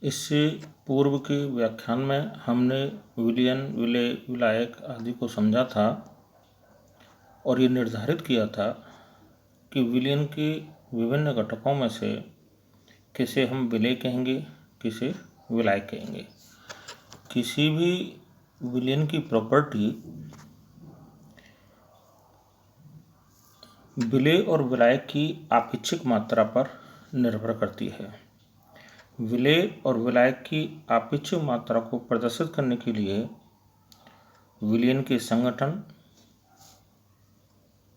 इससे पूर्व के व्याख्यान में हमने विलयन, विलेय, विलायक आदि को समझा था और ये निर्धारित किया था कि विलयन के विभिन्न घटकों में से किसे हम विलेय कहेंगे, किसे विलायक कहेंगे। किसी भी विलयन की प्रॉपर्टी विलेय और विलायक की आपेक्षिक मात्रा पर निर्भर करती है। विलेय और विलायक की आपेक्षिक मात्रा को प्रदर्शित करने के लिए विलयन के संगठन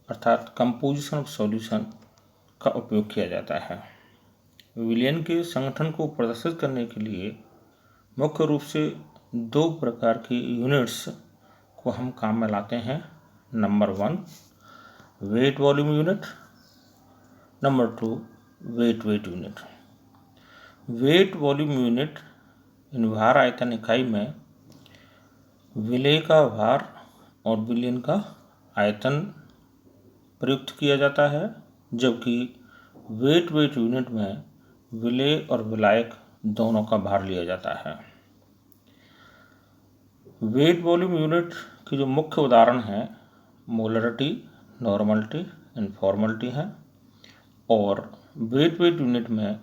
अर्थात कंपोजिशन ऑफ सॉल्यूशन का उपयोग किया जाता है। विलयन के संगठन को प्रदर्शित करने के लिए मुख्य रूप से दो प्रकार की यूनिट्स को हम काम में लाते हैं। Number 1 weight volume unit, number 2 weight unit. Weight volume unit इन भार आयतन इकाई में विलेय का भार और विलयन का आयतन प्रयुक्त किया जाता है, जबकि वेट यूनिट में विलेय और विलायक दोनों का भार लिया जाता है। वेट वॉल्यूम यूनिट की जो मुख्य उदाहरण हैं मोलरिटी, नॉर्मलिटी, इनफॉर्मलिटी है, और वेट यूनिट में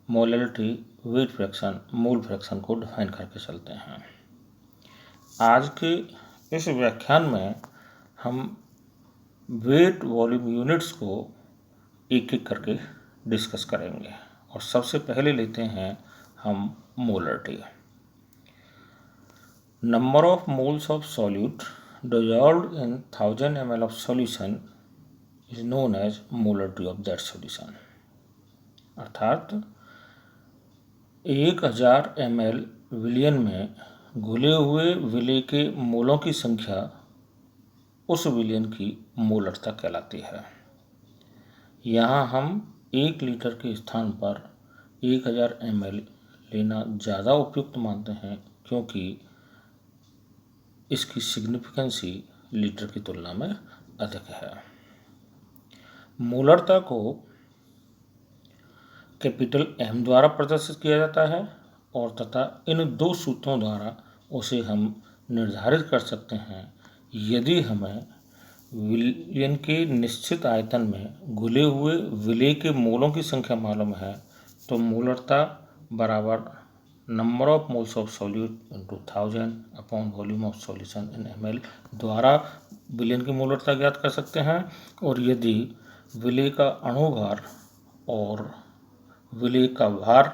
molarity, weight fraction, mole fraction को डिफाइन करके चलते हैं। आज के इस व्याख्यान में हम वेट वॉल्यूम यूनिट्स को एक एक करके डिस्कस करेंगे और सबसे पहले लेते हैं हम molarity. Number of moles of solute dissolved in 1000 ml of solution is known as molarity of that solution। अर्थात 1000 ml विलयन में घुले हुए विलेय के मोलों की संख्या उस विलयन की मोलरता कहलाती है। यहाँ हम 1 लीटर के स्थान पर 1000 ml लेना ज़्यादा उपयुक्त मानते हैं, क्योंकि इसकी सिग्निफिकेंसी लीटर की तुलना में अधिक है। मोलरता को कैपिटल M द्वारा प्रदर्शित किया जाता है और तथा इन दो सूत्रों द्वारा उसे हम निर्धारित कर सकते हैं। यदि हमें विलयन के निश्चित आयतन में घुले हुए विलेय के मोलों की संख्या मालूम है, तो मोलरता बराबर number of moles of solute into 1000 upon volume of solution in ml द्वारा विलयन की मोलरता ज्ञात कर सकते हैं। और यदि विलेय का अणुभार और विलेय का भार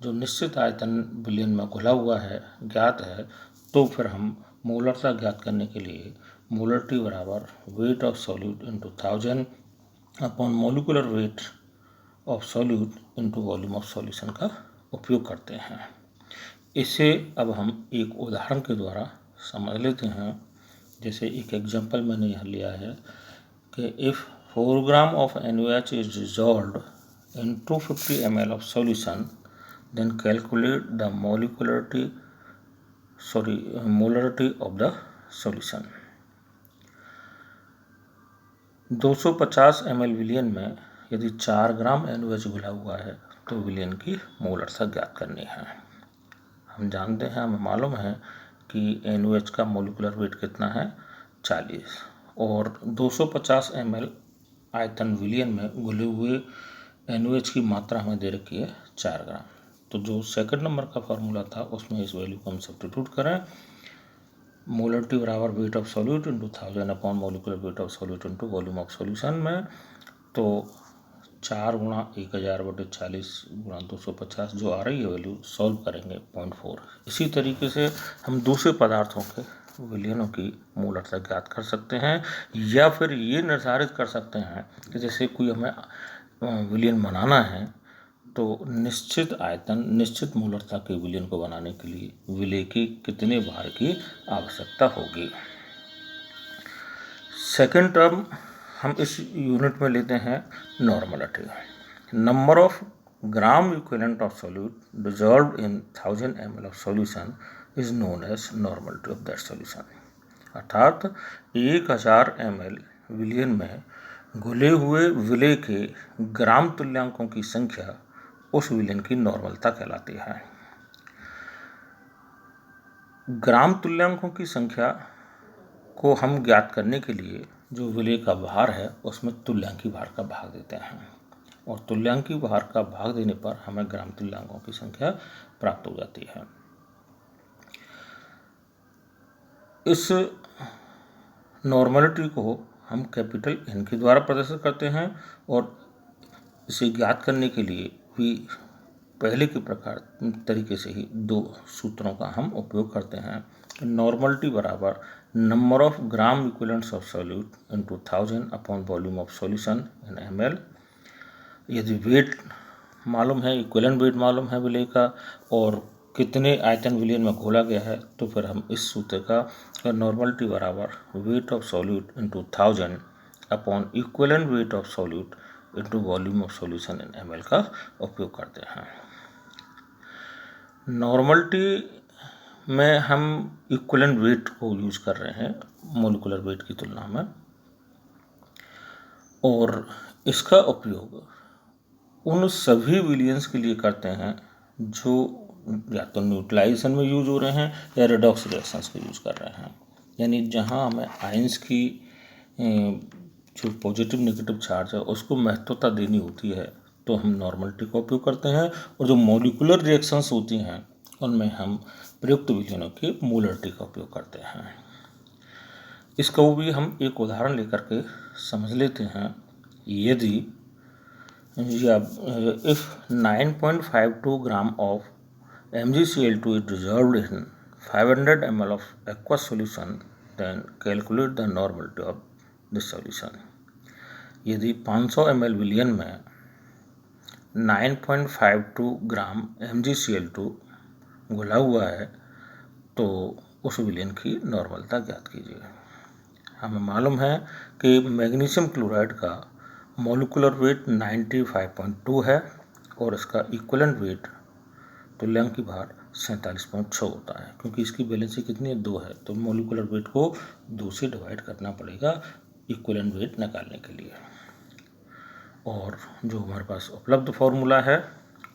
जो निश्चित आयतन विलयन में घुला हुआ है ज्ञात है, तो फिर हम मोलरता ज्ञात करने के लिए मोलरिटी बराबर wait of solute into 1000 upon molecular weight of solute into volume of solution का उपयोग करते हैं। इसे अब हम एक उदाहरण के द्वारा समझ लेते हैं। जैसे एक एग्जांपल मैंने यहाँ लिया है कि if 4 gram of NaOH is dissolved in 250 ml of solution, then calculate the molarity of the solution। 250 ml विलयन में यदि 4 ग्राम NaOH घुला हुआ है तो विलयन की मोलरता ज्ञात करनी है। हम जानते हैं, हमें मालूम है कि NaOH का मोलिकुलर वेट कितना है 40, और 250 ml आयतन विलयन में घुले हुए NaOH की मात्रा हमें दे रखी है 4 ग्राम। तो जो सेकंड नंबर का फार्मूला था उसमें इस वैल्यू को हम सब्स्टिट्यूट करें। मोलरिटी बराबर wait of solute into 1000 upon molecular weight of solute into volume of solution में, तो 4 गुणा 1000/40 गुणा 250 जो आ रही है वैल्यू सॉल्व करेंगे 0.4। इसी तरीके से हम दूसरे पदार्थों के विलयनों की मोलरता ज्ञात कर सकते हैं, या फिर ये निर्धारित कर सकते हैं कि जैसे कोई हमें विलयन बनाना है तो निश्चित आयतन, निश्चित मोलरता के विलयन को बनाने के लिए विलेय के कितने भार की आवश्यकता होगी। सेकेंड टर्म हम इस यूनिट में लेते हैं normality. Number of gram equivalent of solute dissolved in 1000 ml of solution is known as normality of that solution. अर्थात 1000 ml विलयन में घुले हुए विलेय के ग्राम तुल्यांकों की संख्या उस विलयन की नॉर्मलता कहलाती है। ग्राम तुल्यांकों की संख्या को हम ज्ञात करने के लिए जो विलेय का भार है उसमें तुल्यांकी भार का भाग देते हैं और तुल्यांकी भार का भाग देने पर हमें ग्राम तुल्यांकों की संख्या प्राप्त हो जाती है। इस नॉर्मलिटी को हम कैपिटल N के द्वारा प्रदर्शित करते हैं और इसे ज्ञात करने के लिए भी पहले के प्रकार तरीके से ही दो सूत्रों का हम उपयोग करते हैं। नॉर्मलिटी बराबर number of gram equivalents of solute into 1000 upon volume of solution in ml। यदि वेट मालूम है, इक्विवेलेंट वेट मालूम है विलेय का और कितने आयतन विलयन में घोला गया है, तो फिर हम इस सूत्र का नॉर्मलिटी बराबर wait of solute into 1000 upon equivalent weight of solute into volume of solution in ml का उपयोग करते हैं। नॉर्मलिटी में हम इक्विवेलेंट वेट को यूज कर रहे हैं मोलिकुलर वेट की तुलना में और इसका उपयोग उन सभी विलियंस के लिए करते हैं जो या तो न्यूट्रलाइजेशन में यूज हो रहे हैं या रेडॉक्स रिएक्शंस को यूज कर रहे हैं। यानी जहां हमें आयंस की जो पॉजिटिव नेगेटिव चार्ज है उसको महत्वता देनी होती है तो हम नॉर्मलिटी का उपयोग करते हैं और जो मॉलिकुलर रिएक्शंस होती हैं उनमें हम प्रयुक्त विलयनों की मोलरिटी का उपयोग करते हैं। इसका भी हम एक उदाहरण लेकर के समझ लेते हैं। यदि if 9.52 gram of MgCl2 is dissolved in 500 ml of aqueous solution, then calculate the normality of this solution। यदि 500 ml विलयन में 9.52 ग्राम MgCl2 घुला हुआ है तो उस विलयन की नॉर्मलता ज्ञात कीजिए। हमें मालूम है कि मैग्नीशियम क्लोराइड का मॉलिकुलर वेट 95.2 है और इसका इक्विवेलेंट वेट तुल्यांकी भार 47.6 होता है। क्योंकि इसकी वैलेंसी कितनी है, 2 है, तो मॉलिकुलर वेट को 2 से डिवाइड करना पड़ेगा इक्विवेलेंट वेट निकालने के लिए। और जो हमारे पास उपलब्ध फॉर्मूला है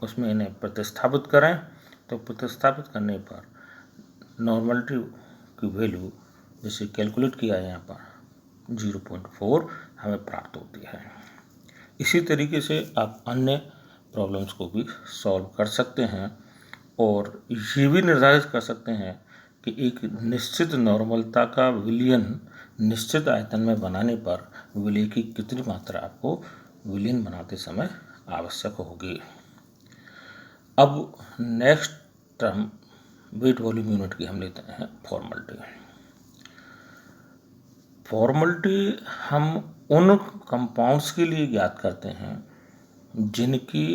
उसमें इन्हें प्रतिस्थापित करें तो प्रतिस्थापित करने पर नॉर्मलिटी की वैल्यू जैसे कैलकुलेट किया है यहाँ पर 0.4 हमें प्राप्त होती है। इसी तरीके से आप अन्य प्रॉब्लम्स को भी सॉल्व कर सकते हैं और ये भी निर्धारित कर सकते हैं कि एक निश्चित नॉर्मलता का विलयन निश्चित आयतन में बनाने पर विलय की कितनी मात्रा आपको विलयन बनाते समय आवश्यक होगी। अब next term weight volume unit की हम लेते हैं फॉर्मलिटी। फॉर्मलिटी हम उन कंपाउंड्स के लिए ज्ञात करते हैं जिनकी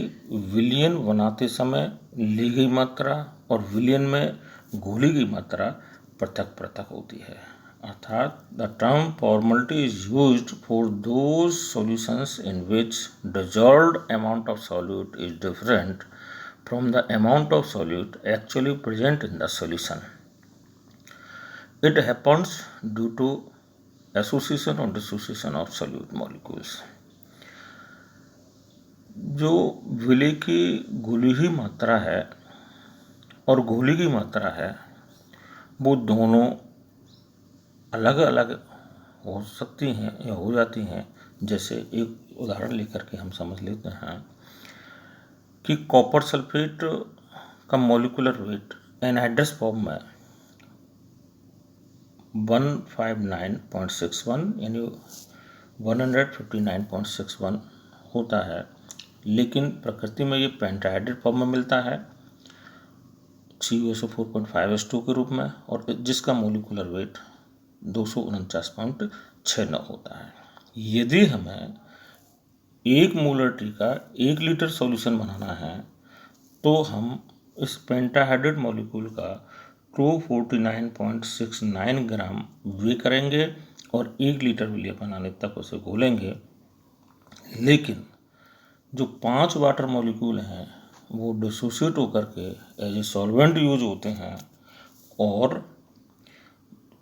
विलयन बनाते समय ली गई मात्रा और विलयन में घोली गई मात्रा पृथक पृथक होती है। अर्थात the term formality is used for those solutions in which dissolved amount of solute is different from the amount of solute actually present in the solution. It happens due to association और dissociation of solute molecules. जो विलय की घुली हुई मात्रा है और घोली की मात्रा है वो दोनों अलग अलग हो सकती हैं या हो जाती हैं। जैसे एक उदाहरण लेकर के हम समझ लेते हैं कि कॉपर सल्फेट का मॉलिकुलर वेट एनहाइड्रस फॉर्म में 159.61 यानी 159.61 होता है, लेकिन प्रकृति में ये पेंटाहाइड्रेट फॉर्म में मिलता है CuSO4.5H2 के रूप में और जिसका मॉलिकुलर वेट 249.69 होता है। यदि हमें 1 मोलरिटी का 1 लीटर सॉल्यूशन बनाना है तो हम इस पेंटाहाइड्रेट मॉलिक्यूल का 249.69 ग्राम वे करेंगे और 1 लीटर विलय बनाने तक उसे घोलेंगे। लेकिन जो 5 वाटर मॉलिक्यूल हैं वो डिसोसिएट होकर के एज ए सॉल्वेंट यूज होते हैं और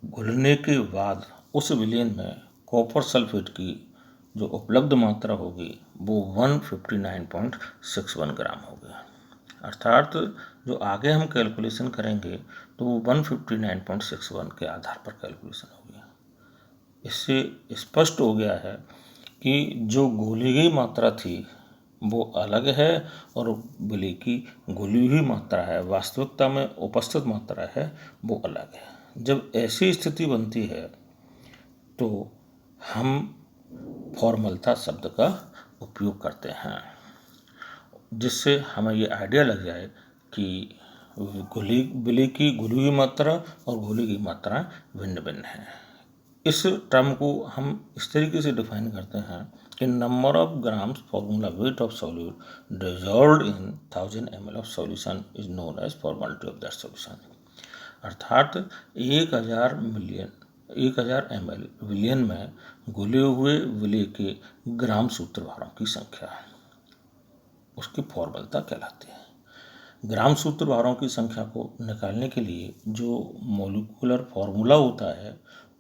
घुलने के बाद उस विलयन में कॉपर सल्फेट की जो उपलब्ध मात्रा होगी वो 159.61 ग्राम होगी। अर्थात जो आगे हम कैलकुलेशन करेंगे तो वो 159.61 के आधार पर कैलकुलेशन होगी। इससे स्पष्ट हो गया है कि जो घोली गई मात्रा थी वो अलग है और विलय की घोली हुई मात्रा है, वास्तविकता में उपस्थित मात्रा है, वो अलग है। जब ऐसी स्थिति बनती है तो हम फॉर्मलता शब्द का उपयोग करते हैं, जिससे हमें ये आइडिया लग जाए कि विलय की घुली हुई मात्रा और घोली की मात्रा भिन्न भिन्न है। इस टर्म को हम इस तरीके से डिफाइन करते हैं कि number of grams formula weight of solute dissolved in 1000 ml of solution is known as formality of that solution. अर्थात 1000 ml विलियन में घुले हुए विलय के ग्राम सूत्र भारों की संख्या उसकी फॉर्मलता कहलाती है। ग्राम सूत्र भारों की संख्या को निकालने के लिए जो मॉलिक्यूलर फॉर्मूला होता है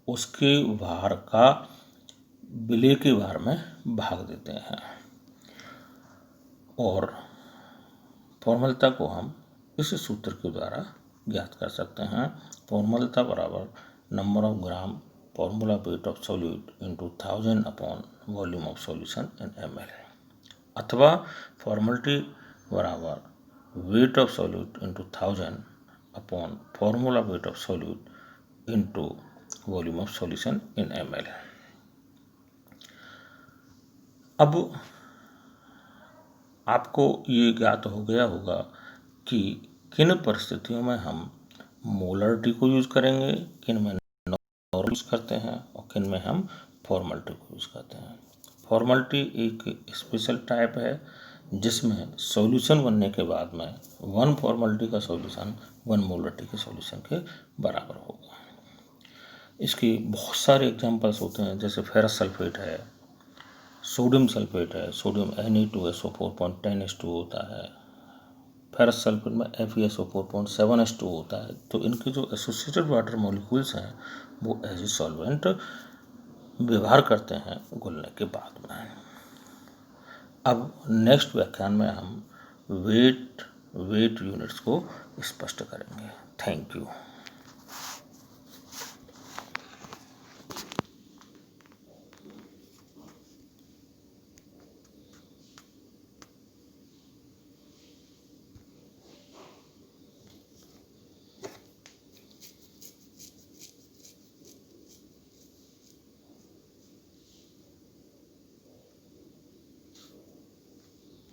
उसके भार का विलय के भार में भाग देते हैं और फॉर्मलता को हम इस सूत्र के द्वारा ज्ञात कर सकते हैं। फॉर्मलता बराबर number of gram formula weight of solute into 1000 upon volume of solution in ml, अथवा फॉर्मलिटी बराबर wait of solute into 1000 upon formula weight of solute into volume of solution in ml। अब आपको ये ज्ञात हो गया होगा कि किन परिस्थितियों में हम मोलरिटी को यूज करेंगे, किन में नॉर्मल यूज करते हैं और किन में हम फॉर्मलिटी को यूज करते हैं। फॉर्मलिटी एक स्पेशल टाइप है जिसमें सॉल्यूशन बनने के बाद में 1 फॉर्मलिटी का सॉल्यूशन 1 मोलरिटी के सॉल्यूशन के बराबर होगा। इसके बहुत सारे एग्जांपल्स होते हैं, जैसे फेरस सल्फेट है, सोडियम सल्फेट है, सोडियम Na2SO4.10H2 होता है, फेरस सल्फेट में FeSO4.7H2 होता है। तो इनके जो एसोसिएटेड वाटर मॉलिक्यूल्स हैं वो एज ए सॉल्वेंट व्यवहार करते हैं घुलने के बाद में। अब नेक्स्ट व्याख्यान में हम वेट यूनिट्स को स्पष्ट करेंगे। Thank you.